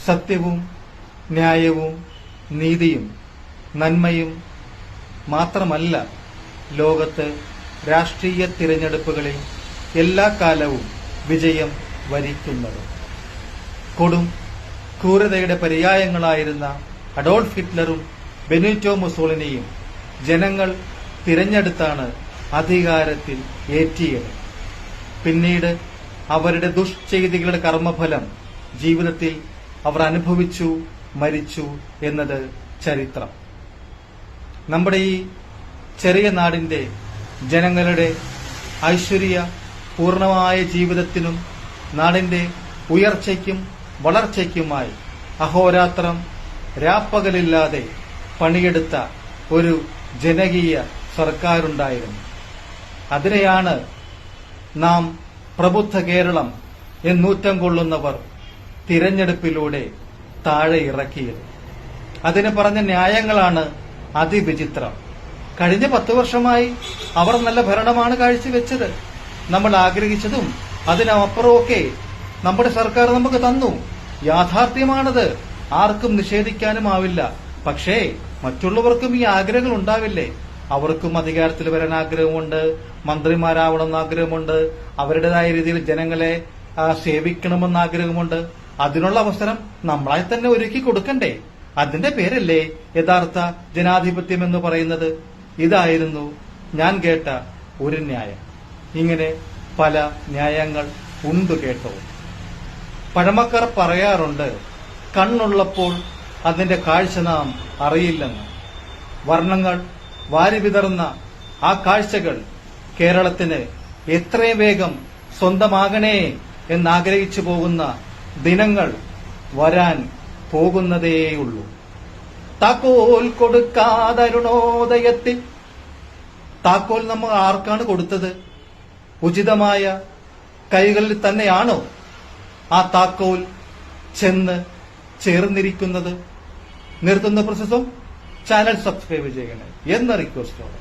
സത്യവും ന്യായവും നീതിയും നന്മയും മാത്രമല്ല ലോകത്ത് രാഷ്ട്രീയ തിരഞ്ഞെടുപ്പുകളിൽ എല്ലാ കാലവും വിജയം വരിക്കുന്നത്. കൊടും ക്രൂരതയുടെ പര്യായങ്ങളായിരുന്ന അഡോൾഫ് ഹിറ്റ്ലറും ബെനിറ്റോ മുസോളിനിയും ജനങ്ങൾ തിരഞ്ഞെടുത്താണ് അധികാരത്തിൽ ഏറ്റിയത്. പിന്നീട് അവരുടെ ദുഷ്ചെയ്തികളുടെ കർമ്മഫലം ജീവിതത്തിൽ അവർ അനുഭവിച്ചു, മരിച്ചു എന്നത് ചരിത്രം. നമ്മുടെ ഈ ചെറിയ നാടിന്റെ ജനങ്ങളുടെ ഐശ്വര്യ പൂർണമായ ജീവിതത്തിനും നാടിന്റെ ഉയർച്ചയ്ക്കും വളർച്ചയ്ക്കുമായി അഹോരാത്രം രാപ്പകലില്ലാതെ പണിയെടുത്ത ഒരു ജനകീയ സർക്കാരുണ്ടായിരുന്നു. അതിനെയാണ് നാം പ്രബുദ്ധ കേരളം എന്നൂറ്റം കൊള്ളുന്നവർ തിരഞ്ഞെടുപ്പിലൂടെ താഴെ ഇറക്കിയത്. അതിന് പറഞ്ഞ ന്യായങ്ങളാണ് അതിവിചിത്രം. കഴിഞ്ഞ 10 വർഷമായി അവർ നല്ല ഭരണമാണ് കാഴ്ചവെച്ചത്. നമ്മൾ ആഗ്രഹിച്ചതും അതിനപ്പുറമൊക്കെ നമ്മുടെ സർക്കാർ നമുക്ക് തന്നു. യാഥാർത്ഥ്യമാണത്, ആർക്കും നിഷേധിക്കാനും ആവില്ല. പക്ഷേ മറ്റുള്ളവർക്കും ഈ ആഗ്രഹങ്ങൾ ഉണ്ടാവില്ലേ? അവർക്കും അധികാരത്തിൽ വരാൻ ആഗ്രഹമുണ്ട്, മന്ത്രിമാരാവണമെന്ന് ആഗ്രഹമുണ്ട്, അവരുടേതായ രീതിയിൽ ജനങ്ങളെ സേവിക്കണമെന്ന് ആഗ്രഹമുണ്ട്. അതിനുള്ള അവസരം നമ്മളായി തന്നെ ഒരുക്കി കൊടുക്കണ്ടേ? അതിന്റെ പേരല്ലേ യഥാർത്ഥ ജനാധിപത്യം എന്ന് പറയുന്നത്? ഇതായിരുന്നു ഞാൻ കേട്ട ഒരു ന്യായം. ഇങ്ങനെ പല ന്യായങ്ങൾ ഉണ്ട് കേട്ടോ. പഴമക്കാർ പറയാറുണ്ട്, കണ്ണുള്ളപ്പോൾ അതിന്റെ കാഴ്ച നാം അറിയില്ലെന്ന്. വർണ്ണങ്ങൾ വാരിവിതറുന്ന ആ കാഴ്ചകൾ കേരളത്തിന് എത്രയും വേഗം സ്വന്തമാകണേ എന്നാഗ്രഹിച്ചു പോകുന്ന ദിനങ്ങൾ വരാൻ പോകുന്നതേയുള്ളൂ. താക്കോൽ കൊടുക്കാതരുണോദയത്തിൽ. താക്കോൽ നമ്മൾ ആർക്കാണ് കൊടുത്തത്? ഉചിതമായ കൈകളിൽ തന്നെയാണോ ആ താക്കോൽ ചെന്ന് ചേർന്നിരിക്കുന്നത്? നിർത്തുന്ന പ്രൊസസ്സും ചാനൽ സബ്സ്ക്രൈബ് ചെയ്യണേ എന്ന റിക്വസ്റ്റോടെ